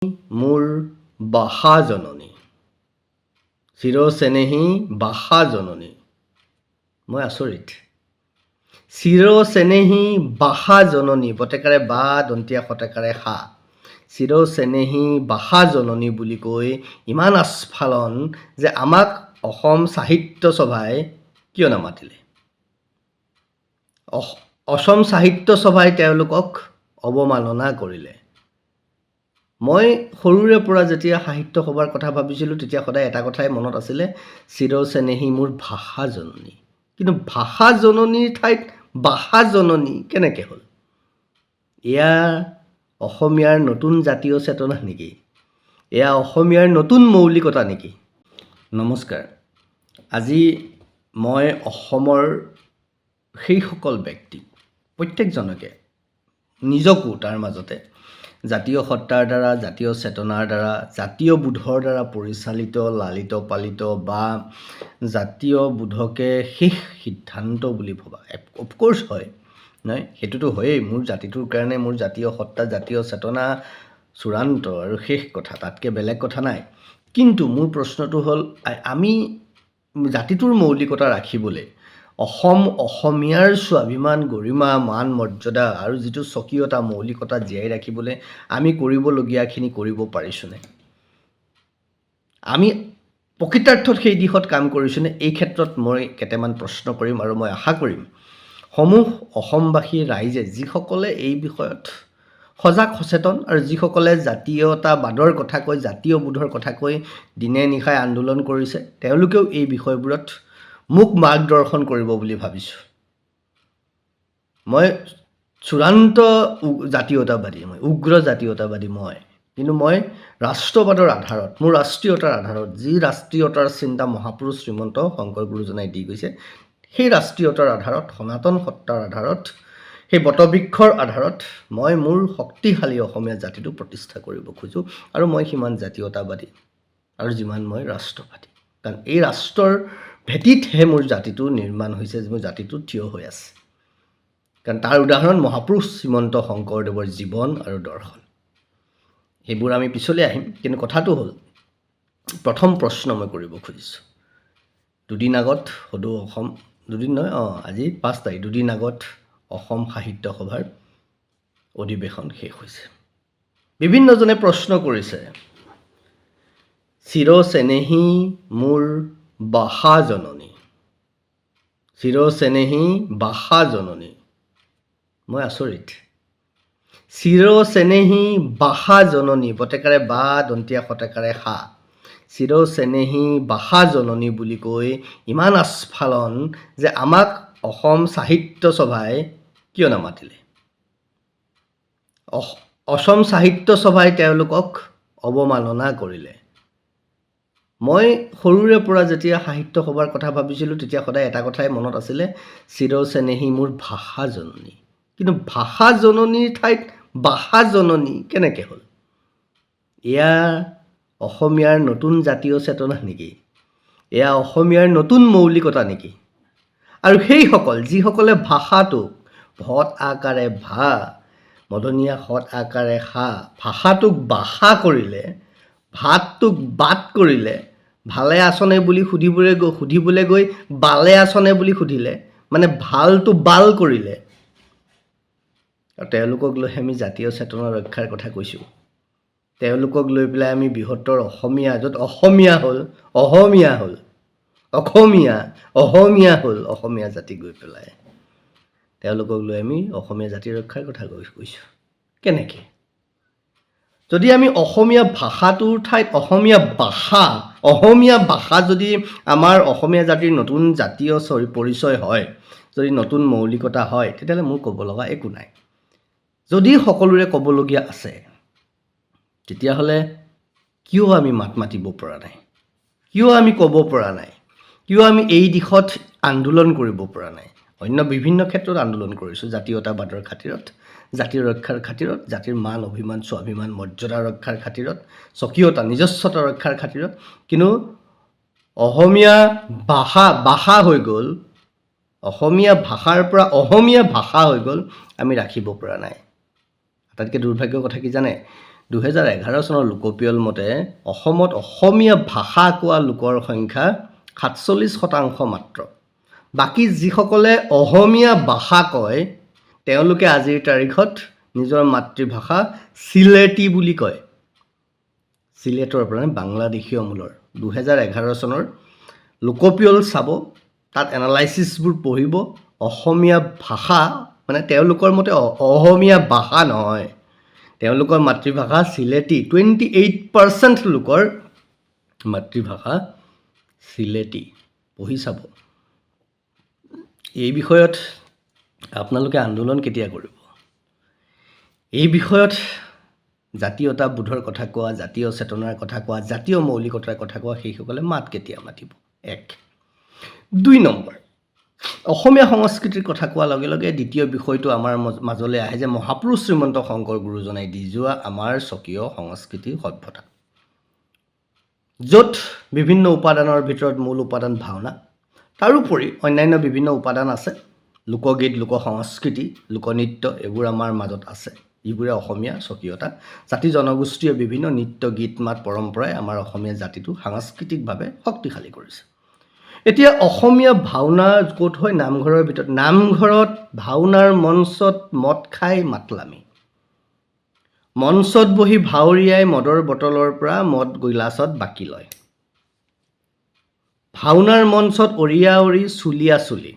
মোৰ বাহা জননী, চিৰচেনেহী বাহা জননী। মই আচৰিত। চিৰচেনেহী বাহা জননী, বটেকাৰে বা দন্তীয়া শতেকাৰে সা। চিৰচেনেহী বাহা জননী বুলি কৈ ইমান আস্ফালন যে আমাক অসম সাহিত্য সভাই কিয় নামাতিলে? অসম সাহিত্য সভাই তেওঁলোকক অৱমাননা কৰিলে। মই সৰুৰে পৰা যেতিয়া সাহিত্য সভাৰ কথা ভাবিছিলোঁ তেতিয়া সদায় এটা কথাই মনত আছিলে, চিৰচেনেহী মোৰ ভাষা জননী। কিন্তু ভাষা জননীৰ ঠাইত বাহা জননী কেনেকৈ হ'ল? এয়া অসমীয়াৰ নতুন জাতীয় চেতনা নেকি? এয়া অসমীয়াৰ নতুন মৌলিকতা নেকি? নমস্কাৰ। আজি মই অসমৰ সেইসকল ব্যক্তিক, প্ৰত্যেকজনকে, নিজকো তাৰ মাজতে জাতীয় সত্তাৰ দ্বাৰা, জাতীয় চেতনাৰ দ্বাৰা, জাতীয় বোধৰ দ্বাৰা পৰিচালিত, লালিত পালিত বা জাতীয় বোধকে শেষ সিদ্ধান্ত বুলি ভবা। অফক'ৰ্ছ হয়, নহয় সেইটোতো হয়েই। মোৰ জাতিটোৰ কাৰণে মোৰ জাতীয় সত্তা, জাতীয় চেতনা চূড়ান্ত আৰু শেষ কথা, তাতকৈ বেলেগ কথা নাই। কিন্তু মোৰ প্ৰশ্নটো হ'ল, আমি জাতিটোৰ মৌলিকতা ৰাখিবলৈ অসমীয়াৰ স্বাভিমান, গৰিমা, মান, মৰ্যাদা আৰু যিটো স্বকীয়তা, মৌলিকতা জীয়াই ৰাখিবলৈ আমি কৰিবলগীয়াখিনি কৰিব পাৰিছোঁনে? আমি প্ৰকৃতাৰ্থত সেই দিশত কাম কৰিছোঁনে? এই ক্ষেত্ৰত মই কেইটামান প্ৰশ্ন কৰিম আৰু মই আশা কৰিম সমূহ অসমবাসী ৰাইজে, যিসকলে এই বিষয়ত সজাগ সচেতন আৰু যিসকলে জাতীয়তাবাদৰ কথা কৈ, জাতীয় বোধৰ কথা কৈ দিনে নিশাই আন্দোলন কৰিছে, তেওঁলোকেও এই বিষয়বোৰত মোক মাৰ্গদৰ্শন কৰিব বুলি ভাবিছোঁ। মই চূড়ান্ত জাতীয়তাবাদী, মই উগ্ৰ জাতীয়তাবাদী মই, কিন্তু মই ৰাষ্ট্ৰবাদৰ আধাৰত, মোৰ ৰাষ্ট্ৰীয়তাৰ আধাৰত, যি ৰাষ্ট্ৰীয়তাৰ চিন্তা মহাপুৰুষ শ্ৰীমন্ত শংকৰ গুৰুজনাই দি গৈছে, সেই ৰাষ্ট্ৰীয়তাৰ আধাৰত, সনাতন সত্তাৰ আধাৰত, সেই বটবৃক্ষৰ আধাৰত মই মোৰ শক্তিশালী অসমীয়া জাতিটো প্ৰতিষ্ঠা কৰিব খোজোঁ। আৰু মই সিমান জাতীয়তাবাদী আৰু যিমান মই ৰাষ্ট্ৰবাদী। কাৰণ এই ৰাষ্ট্ৰৰ ভেটিতহে মোৰ জাতিটো নিৰ্মাণ হৈছে, মোৰ জাতিটো থিয় হৈ আছে। কাৰণ তাৰ উদাহৰণ মহাপুৰুষ শ্ৰীমন্ত শংকৰদেৱৰ জীৱন আৰু দৰ্শন। সেইবোৰ আমি পিছলৈ আহিম। কিন্তু কথাটো হ'ল, প্ৰথম প্ৰশ্ন মই কৰিব খুজিছোঁ। দুদিন আগত সদৌ অসম, দুদিন নহয়, আজি 5 তাৰিখ, দুদিন আগত অসম সাহিত্য সভাৰ অধিৱেশন শেষ হৈছে। বিভিন্নজনে প্ৰশ্ন কৰিছে, চিৰচেনেহী মোৰ বাহা জননী, চিৰচেনেহী বাহা জননী। মই আচৰিত। চিৰচেনেহী বাহা জননী, বটেকাৰে বা দন্তীয়া শতেকাৰে সা। চিৰচেনেহী বাহা জননী বুলি কৈ ইমান আস্ফালন যে আমাক অসম সাহিত্য সভাই কিয় নামাতিলে? অসম সাহিত্য সভাই তেওঁলোকক অৱমাননা কৰিলে। মই সৰুৰে পৰা যেতিয়া সাহিত্য সভাৰ কথা ভাবিছিলোঁ তেতিয়া সদায় এটা কথাই মনত আছিলে, চিৰচেনেহী মোৰ ভাষা জননী। কিন্তু ভাষা জননীৰ ঠাইত বাহা জননী কেনেকৈ হ'ল? এয়া অসমীয়াৰ নতুন জাতীয় চেতনা নেকি? এয়া অসমীয়াৰ নতুন মৌলিকতা নেকি? আৰু সেইসকল যিসকলে ভাষাটোক ভত আকাৰে ভা, মধনীয়া সৎ আকাৰে সা, ভাষাটোক বাহা কৰিলে, ভাতটোক বাট কৰিলে, ভালে আছনে বুলি সুধিবলৈ গৈ বালে আছনে বুলি সুধিলে, মানে ভালটো বাল কৰিলে। আৰু তেওঁলোকক লৈ আমি জাতীয় চেতনা ৰক্ষাৰ কথা কৈছোঁ। তেওঁলোকক লৈ পেলাই আমি বৃহত্তৰ অসমীয়া, য'ত অসমীয়া হ'ল অসমীয়া হ'ল, অসমীয়া হ'ল অসমীয়া জাতি গৈ পেলাই, তেওঁলোকক লৈ আমি অসমীয়া জাতি ৰক্ষাৰ কথা কৈছোঁ। কেনেকৈ? যদি আমি অসমীয়া ভাষাটোৰ ঠাইত অসমীয়া ভাষা যদি আমাৰ অসমীয়া জাতিৰ নতুন জাতীয় পৰিচয় হয়, যদি নতুন মৌলিকতা হয়, তেতিয়াহ'লে মোৰ ক'ব লগা একো নাই। যদি সকলোৰে ক'বলগীয়া আছে, তেতিয়াহ'লে কিয় আমি মাত মাতিব পৰা নাই? কিয় আমি ক'ব পৰা নাই? কিয় আমি এই দিশত আন্দোলন কৰিব পৰা নাই? অন্য বিভিন্ন ক্ষেত্ৰত আন্দোলন কৰিছোঁ, জাতীয়তাবাদৰ খাতিৰত, জাতিৰ ৰক্ষাৰ খাতিৰত, জাতিৰ মান, অভিমান, স্বাভিমান, মৰ্যাদা ৰক্ষাৰ খাতিৰত, স্বকীয়তা, নিজস্বতা ৰক্ষাৰ খাতিৰত। কিন্তু অসমীয়া ভাষা হৈ গ'ল, অসমীয়া ভাষাৰ পৰা অসমীয়া ভাষা হৈ গ'ল, আমি ৰাখিব পৰা নাই। আটাইতকৈ দুৰ্ভাগ্যৰ কথা কি জানে? 2011 চনৰ লোকপিয়ল মতে অসমত অসমীয়া ভাষা কোৱা লোকৰ সংখ্যা 47% মাত্ৰ। বাকী যিসকলে অসমীয়া ভাষা কয় তেওঁলোকে আজিৰ তাৰিখত নিজৰ মাতৃভাষা চিলেটি বুলি কয়। চিলেটৰ পৰা বাংলাদেশীয় মূলৰ 2011 চনৰ লোকপিয়ল চাব, তাত এনালাইচিছবোৰ পঢ়িব। অসমীয়া ভাষা মানে তেওঁলোকৰ মতে অসমীয়া ভাষা নহয়, তেওঁলোকৰ মাতৃভাষা চিলেটি। 28% লোকৰ মাতৃভাষা চিলেটি। পঢ়ি চাব। এই বিষয়ত আপোনালোকে আন্দোলন কেতিয়া কৰিব? এই বিষয়ত জাতীয়তাবোধৰ কথা কোৱা, জাতীয় চেতনাৰ কথা কোৱা, জাতীয় মৌলিকতাৰ কথা কোৱা সেইসকলে মাত কেতিয়া মাতিব? 1। 2 নম্বৰ, অসমীয়া সংস্কৃতিৰ কথা কোৱাৰ লগে লগে দ্বিতীয় বিষয়টো আমাৰ মাজলৈ আহে যে মহাপুৰুষ শ্ৰীমন্ত শংকৰ গুৰুজনাই দি যোৱা আমাৰ স্বকীয় সংস্কৃতি সভ্যতা, য'ত বিভিন্ন উপাদানৰ ভিতৰত মূল উপাদান ভাওনা, তাৰোপৰি অন্যান্য বিভিন্ন উপাদান আছে। লোকগীত, লোক সংস্কৃতি, লোকনৃত্য এইবোৰ আমাৰ মাজত আছে। এইবোৰে অসমীয়া স্বকীয়তা। জাতি জনগোষ্ঠীয় বিভিন্ন নৃত্য, গীত মাত, পৰম্পৰাই আমাৰ অসমীয়া জাতিটো সাংস্কৃতিকভাৱে শক্তিশালী কৰিছে। এতিয়া অসমীয়া ভাওনা ক'ত হয়? নামঘৰৰ ভিতৰত। নামঘৰত ভাওনাৰ মঞ্চত মদ খাই মাতলামি, মঞ্চত বহি ভাৱৰীয়াই মদৰ বটলৰ পৰা মদ গিলাচত বাকি লয়, ভাওনাৰ মঞ্চত অৰিয়া অৰি চুলিয়া চুলি,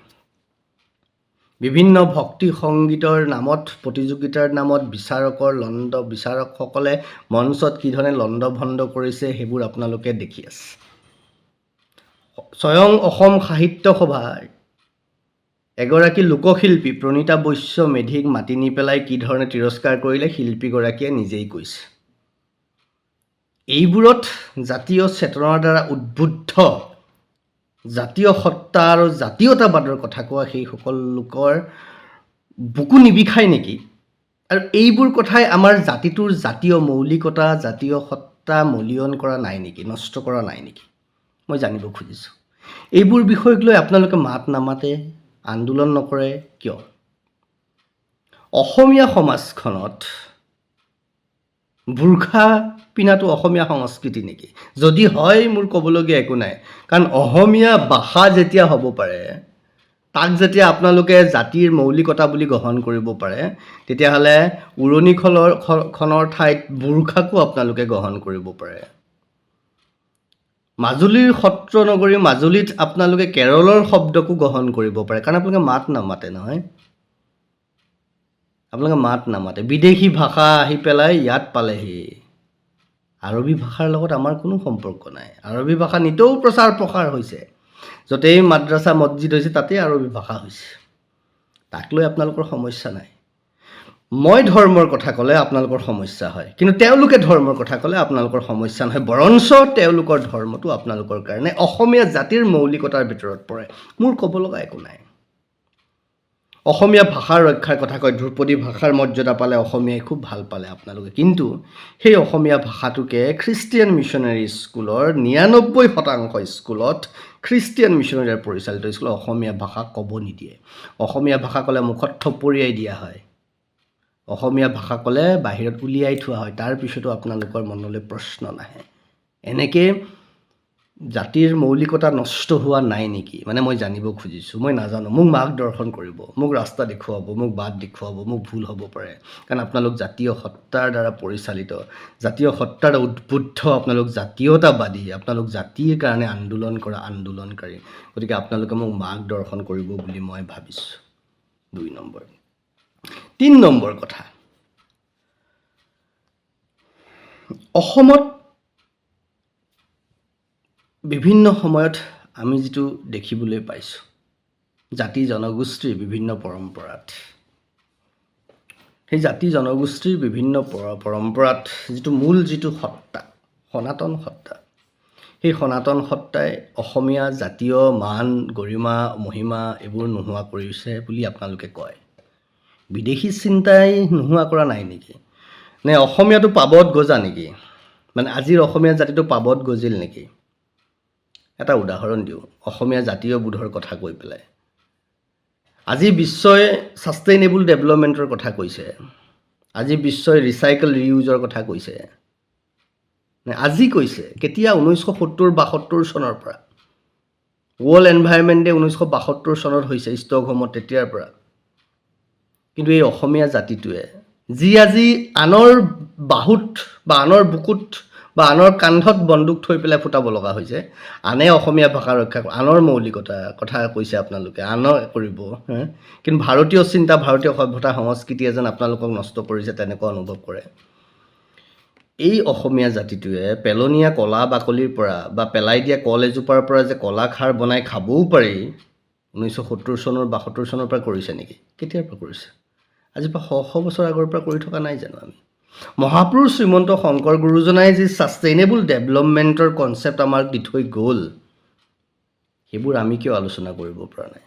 বিভিন্ন ভক্তি সংগীতৰ নামত, প্ৰতিযোগিতাৰ নামত বিচাৰকসকলে মঞ্চত কি ধৰণে লণ্ডভণ্ড কৰিছে সেইবোৰ আপোনালোকে দেখি আছে। স্বয়ং অসম সাহিত্য সভাৰ এগৰাকী লোকশিল্পী প্ৰণীতা বৈশ্য মেধিক মাতি নি পেলাই কি ধৰণে তিৰস্কাৰ কৰিলে শিল্পীগৰাকীয়ে নিজেই কৈছে। এইবোৰত জাতীয় চেতনাৰ দ্বাৰা উদ্বুদ্ধ জাতীয় সত্তা আৰু জাতীয়তাবাদৰ কথা কোৱা সেইসকল লোকৰ বুকু নিবিষায় নেকি? আৰু এইবোৰ কথাই আমাৰ জাতিটোৰ জাতীয় মৌলিকতা, জাতীয় সত্তা মলিয়ন কৰা নাই নেকি, নষ্ট কৰা নাই নেকি? মই জানিব খুজিছোঁ। এইবোৰ বিষয়ক লৈ আপোনালোকে মাত নামাতে, আন্দোলন নকৰে কিয়? অসমীয়া সমাজখনত বুৰ্খা পিন্ধাটো অসমীয়া সংস্কৃতি নেকি? যদি হয় মোৰ ক'বলগীয়া একো নাই, কাৰণ অসমীয়া ভাষা যেতিয়া হ'ব পাৰে, তাক যেতিয়া আপোনালোকে জাতিৰ মৌলিকতা বুলি গ্ৰহণ কৰিব পাৰে, তেতিয়াহ'লে উৰণিখনৰ ঠাইত বুৰ্খাকো আপোনালোকে গ্ৰহণ কৰিব পাৰে। মাজুলীৰ সত্ৰ নগৰী মাজুলীত আপোনালোকে কেৰলৰ শব্দকো গ্ৰহণ কৰিব পাৰে, কাৰণ আপোনালোকে মাত নামাতে নহয়। আপোনালোকে মাত নামাতে। বিদেশী ভাষা আহি পেলাই ইয়াত পালেহি। আৰবী ভাষাৰ লগত আমাৰ কোনো সম্পৰ্ক নাই। আৰবী ভাষা নিতৌ প্ৰচাৰ প্ৰসাৰ হৈছে, য'তেই মাদ্ৰাছা মছজিদ হৈছে তাতেই আৰবী ভাষা হৈছে। তাক লৈ আপোনালোকৰ সমস্যা নাই। মই ধৰ্মৰ কথা ক'লে আপোনালোকৰ সমস্যা হয়, কিন্তু তেওঁলোকে ধৰ্মৰ কথা ক'লে আপোনালোকৰ সমস্যা নহয়। বৰঞ্চ তেওঁলোকৰ ধৰ্মটো আপোনালোকৰ কাৰণে অসমীয়া জাতিৰ মৌলিকতাৰ ভিতৰত পৰে। মোৰ ক'ব লগা একো নাই। অসমীয়া ভাষাৰ ৰক্ষাৰ কথা কয়, ধ্ৰুপদী ভাষাৰ মৰ্যাদা পালে অসমীয়াই খুব ভাল পালে আপোনালোকে, কিন্তু সেই অসমীয়া ভাষাটোকে খ্ৰীষ্টিয়ান মিছনেৰী স্কুলৰ 99% স্কুলত, খ্ৰীষ্টিয়ান মিছনেৰীৰ পৰিচালিত স্কুলত অসমীয়া ভাষা ক'ব নিদিয়ে। অসমীয়া ভাষা ক'লে মুখত থপৰিয়াই দিয়া হয়, অসমীয়া ভাষা ক'লে বাহিৰত উলিয়াই থোৱা হয়। তাৰপিছতো আপোনালোকৰ মনলৈ প্ৰশ্ন নাহে। এনেকৈ জাতিৰ মৌলিকতা নষ্ট হোৱা নাই নেকি? মানে মই জানিব খুজিছোঁ। মই নাজানো, মোক মাৰ্গদৰ্শন কৰিব, মোক ৰাস্তা দেখুৱাব, মোক বাট দেখুৱাব। মোক ভুল হ'ব পাৰে, কাৰণ আপোনালোক জাতীয় সত্তাৰ দ্বাৰা পৰিচালিত, জাতীয় সত্তাৰ উদ্বুদ্ধ, আপোনালোক জাতীয়তাবাদী, আপোনালোক জাতিৰ কাৰণে আন্দোলন কৰা আন্দোলনকাৰী। গতিকে আপোনালোকে মোক মাৰ্গদৰ্শন কৰিব বুলি মই ভাবিছোঁ। 2 নম্বৰ। 3 নম্বৰ কথা, অসমত বিভিন্ন সময়ত আমি যিটো দেখিবলৈ পাইছোঁ, জাতি জনগোষ্ঠীৰ বিভিন্ন পৰম্পৰাত, সেই জাতি জনগোষ্ঠীৰ বিভিন্ন পৰম্পৰাত যিটো সত্তা, সনাতন সত্তা, সেই সনাতন সত্তাই অসমীয়া জাতীয় মান, গৰিমা, মহিমা এইবোৰ নোহোৱা কৰিছে বুলি আপোনালোকে কয়। বিদেশী চিন্তাই নোহোৱা কৰা নাই নেকি? নে অসমীয়াটো পাবত গজা নেকি? মানে আজিৰ অসমীয়া জাতিটো পাবত গজিল নেকি? এটা উদাহৰণ দিওঁ অসমীয়া জাতীয় বোধৰ কথা কৈ পেলাই। আজি বিশ্বই ছাষ্টেইনেবল ডেভেলপমেণ্টৰ কথা কৈছে, আজি বিশ্বই ৰিচাইকেল ৰিউজৰ কথা কৈছে, আজি কৈছে, কেতিয়া 1970-72 চনৰ পৰা। ৱৰ্ল্ড এনভাইৰনমেণ্ট ডে 1972 চনত হৈছে ষ্টকহোমত, তেতিয়াৰ পৰা। কিন্তু এই অসমীয়া জাতিটোৱে যি আজি আনৰ বাহুত বা আনৰ বুকুত বা আনৰ কান্ধত বন্দুক থৈ পেলাই ফুটাব লগা হৈছে, আনে অসমীয়া ভাষা ৰক্ষা কৰে, আনৰ মৌলিকতা কথা কৈছে আপোনালোকে, আনৰ কৰিব। কিন্তু ভাৰতীয় চিন্তা, ভাৰতীয় সভ্যতা সংস্কৃতিয়ে যেন আপোনালোকক নষ্ট কৰিছে, তেনেকুৱা অনুভৱ কৰে। এই অসমীয়া জাতিটোৱে পেলনীয়া কলা বাকলিৰ পৰা বা পেলাই দিয়া কল এজোপাৰ পৰা যে কলা খাৰ বনাই খাবও পাৰি, 1970 চনৰ 72 চনৰ পৰা কৰিছে নেকি? কেতিয়াৰ পৰা কৰিছে? আজিৰ পৰা শ বছৰ আগৰ পৰা কৰি থকা নাই জানো আমি? মহাপুৰুষ শ্ৰীমন্ত শংকৰ গুৰুজনাই যি ছাষ্টেইনেবল ডেভেলপমেণ্টৰ কনচেপ্ট আমাক দি থৈ গ'ল, সেইবোৰ আমি কিয় আলোচনা কৰিব পৰা নাই?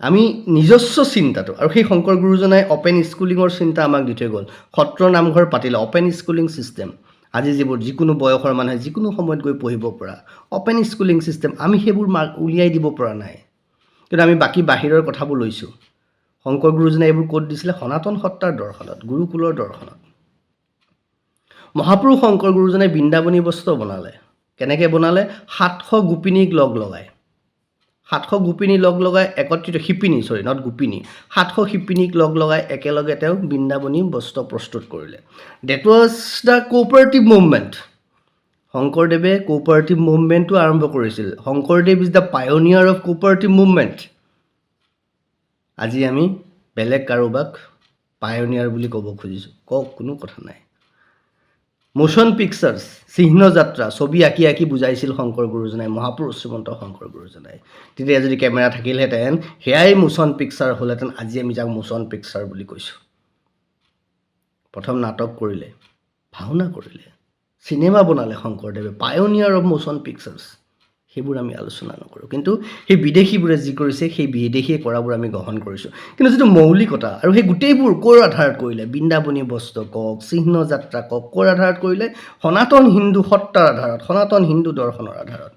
আমি নিজস্ব চিন্তাটো, আৰু সেই শংকৰ গুৰুজনাই অপেন স্কুলিঙৰ চিন্তা আমাক দি থৈ গ'ল। সত্ৰ নামঘৰ পাতিলে অপেন স্কুলিং ছিষ্টেম, আজি যিবোৰ যিকোনো বয়সৰ মানুহে যিকোনো সময়ত গৈ পঢ়িব পৰা অপেন স্কুলিং ছিষ্টেম, আমি সেইবোৰ উলিয়াই দিব পৰা নাই। কিন্তু আমি বাকী বাহিৰৰ কথাবোৰ লৈছোঁ। শংকৰ গুৰুজনে এইবোৰ ক'ত দিছিলে? সনাতন সত্তাৰ দৰ্শনত, গুৰুকুলৰ দৰ্শনত। মহাপুৰুষ শংকৰ গুৰুজনে বৃন্দাবনী বস্ত্ৰ বনালে। কেনেকৈ বনালে? 700 গোপিনীক লগ লগাই, 700 গোপিনী লগ লগাই একত্ৰিত, শিপিনী, নট গোপিনী, 700 শিপিনীক লগ লগাই একেলগে তেওঁ বৃন্দাবনী বস্ত্ৰ প্ৰস্তুত কৰিলে। That was the cooperative movement. শংকৰদেৱে কোঅপাৰেটিভ মুভমেণ্টটো আৰম্ভ কৰিছিল। Sankardev is the পায়নিয়াৰ of cooperative movement. আজি আমি বেলেগ কাৰোবাক পায়নিয়াৰ বুলি ক'ব খুজিছোঁ, কওক, কোনো কথা নাই। মোশ্যন পিকচাৰ্ছ, চিহ্ন যাত্ৰা, ছবি আঁকি আঁকি বুজাইছিল শংকৰ গুৰুজনাই, মহাপুৰুষ শ্ৰীমন্ত শংকৰ গুৰুজনাই। তেতিয়া যদি কেমেৰা থাকিলহেঁতেন, সেয়াই মোশ্যন পিকচাৰ হ'লহেঁতেন। আজি আমি যাক মোশ্যন পিকচাৰ বুলি কৈছোঁ। প্ৰথম নাটক কৰিলে, ভাওনা কৰিলে, চিনেমা বনালে শংকৰদেৱে, পায়নিয়াৰ অফ মোশ্যন পিকচাৰ্ছ। সেইবোৰ আমি আলোচনা নকৰোঁ। কিন্তু সেই বিদেশীবোৰে যি কৰিছে, সেই বিদেশীয়ে কৰাবোৰ আমি গ্ৰহণ কৰিছোঁ। কিন্তু যিটো মৌলিকতা, আৰু সেই গোটেইবোৰ ক'ৰ আধাৰত কৰিলে? বৃন্দাবনী বস্ত্ৰ কওক, চিহ্ন যাত্ৰা কওক, ক'ৰ আধাৰত কৰিলে? সনাতন হিন্দু সত্তাৰ আধাৰত, সনাতন হিন্দু দৰ্শনৰ আধাৰত।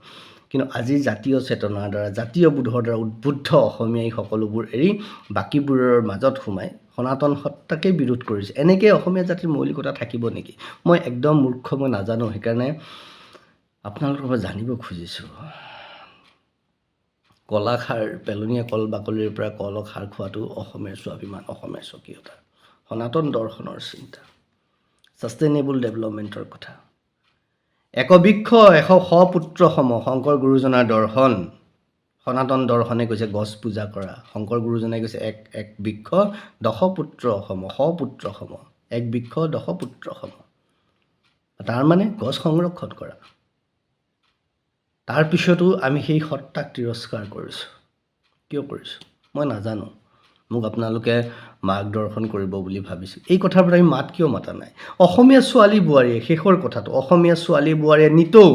কিন্তু আজি জাতীয় চেতনাৰ দ্বাৰা, জাতীয় বোধৰ দ্বাৰা উদ্বুদ্ধ অসমীয়াই সকলোবোৰ এৰি বাকীবোৰৰ মাজত সোমাই সনাতন সত্তাকেই বিৰোধ কৰিছে। এনেকৈ অসমীয়া জাতিৰ মৌলিকতা থাকিব নেকি? মই একদম মূৰ্খ, মই নাজানো। সেইকাৰণে আপোনালোকৰ পৰা জানিব খুজিছোঁ। কলাখাৰ, পেলনীয়া কল বাকলিৰ পৰা কলখাৰ খোৱাটো অসমীয়াৰ স্বাভিমান, অসমীয়াৰ স্বকীয়তা, সনাতন দৰ্শনৰ চিন্তা, ছাষ্টেইনেবল ডেভেলপমেণ্টৰ কথা। একবৃক্ষ 100 পুত্ৰ সম, শংকৰ গুৰুজনাৰ দৰ্শন। সনাতন দৰ্শনে কৈছে গছ পূজা কৰা, শংকৰ গুৰুজনে কৈছে এক বৃক্ষ 10 পুত্ৰ সম, 100 পুত্ৰ সম, এক বৃক্ষ 10 পুত্ৰ সম। তাৰ মানে গছ সংৰক্ষণ কৰা। তাৰপিছতো আমি সেই সত্তাক তিৰস্কাৰ কৰিছোঁ। কিয় কৰিছোঁ মই নাজানো। মোক আপোনালোকে মাৰ্গদৰ্শন কৰিব বুলি ভাবিছোঁ। এই কথাবোৰ আমি মাত কিয় মাতা নাই? অসমীয়া ছোৱালী বোৱাৰীয়ে, শেষৰ কথাটো, অসমীয়া ছোৱালী বোৱাৰীয়ে নিতৌ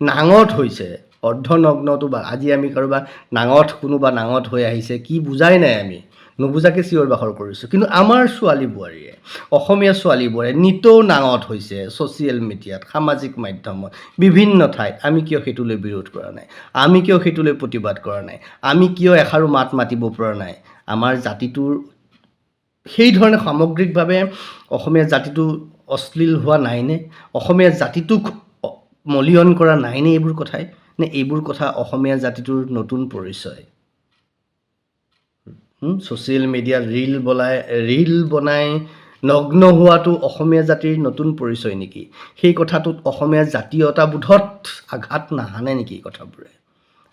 নাঙঠ হৈছে, অৰ্ধনগ্নটো বা আজি আমি কাৰোবাৰ নাঙঠ, কোনোবা নাঙঠ হৈ আহিছে, কি বুজাই নাই, আমি নুবুজাকৈ চিঞৰ বাখৰ কৰিছোঁ। কিন্তু আমাৰ ছোৱালী বোৱাৰীয়ে, অসমীয়া ছোৱালী বোৱাৰীয়ে নিতৌ নাঙঠ হৈছে ছ'চিয়েল মিডিয়াত, সামাজিক মাধ্যমত, বিভিন্ন ঠাইত। আমি কিয় সেইটোলৈ বিৰোধ কৰা নাই? আমি কিয় সেইটোলৈ প্ৰতিবাদ কৰা নাই? আমি কিয় এষাৰো মাত মাতিব পৰা নাই? আমাৰ জাতিটোৰ সেইধৰণে সামগ্ৰিকভাৱে অসমীয়া জাতিটো অশ্লীল হোৱা নাইনে? অসমীয়া জাতিটোক মলিয়ন কৰা নাইনে এইবোৰ কথাই? নে এইবোৰ কথা অসমীয়া জাতিটোৰ নতুন পৰিচয়? ছ'চিয়েল মিডিয়াত ৰীল বনাই নগ্ন হোৱাটো অসমীয়া জাতিৰ নতুন পৰিচয় নেকি? সেই কথাটোত অসমীয়া জাতীয়তাবোধত আঘাত নাহানে নেকি? কথাবোৰে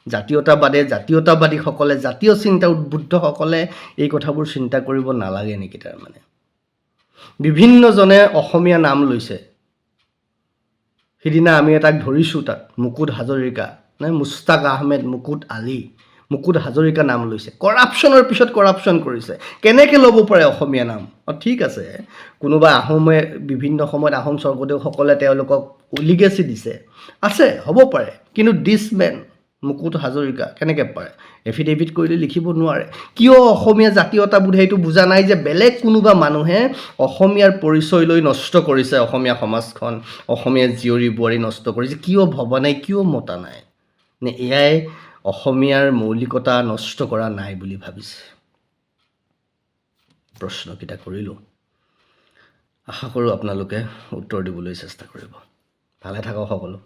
জাতীয়তাবাদীসকলে, জাতীয় চিন্তা উদ্বুদ্ধসকলে এই কথাবোৰ চিন্তা কৰিব নালাগে নেকি? তাৰমানে বিভিন্নজনে অসমীয়া নাম লৈছে। সিদিনা আমি এটাক ধৰিছোঁ, তাত মুকুট হাজৰিকা, মুস্তাক আহমেদ, মুকুট হাজৰিকা নাম লৈছে। কৰাপশ্যনৰ পিছত কৰাপশ্যন কৰিছে। কেনেকৈ ল'ব পাৰে অসমীয়া নাম? ঠিক আছে, কোনোবা আহোমে বিভিন্ন সময়ত আহোম স্বৰ্গদেউসকলে তেওঁলোকক লিগেচি দিছে, আছে, হ'ব পাৰে। কিন্তু দিছ মেন মুকুট হাজৰিকা কেনেকৈ পাৰে? এফিডেভিট কৰিলে লিখিব নোৱাৰে। কিয় অসমীয়া জাতীয়তাবোধে এইটো বুজা নাই যে বেলেগ কোনোবা মানুহে অসমীয়াৰ পৰিচয় লৈ নষ্ট কৰিছে অসমীয়া সমাজখন, অসমীয়া জীয়ৰী বোৱাৰী নষ্ট কৰিছে? কিয় ভবা নাই? কিয় মতা নাই? নে এয়াই অসমীয়াৰ মৌলিকতা নষ্ট কৰা নাই বুলি ভাবিছে? প্ৰশ্নকেইটা কৰিলোঁ। আশা কৰোঁ আপোনালোকে উত্তৰ দিবলৈ চেষ্টা কৰিব। ভালে থাকক সকলো।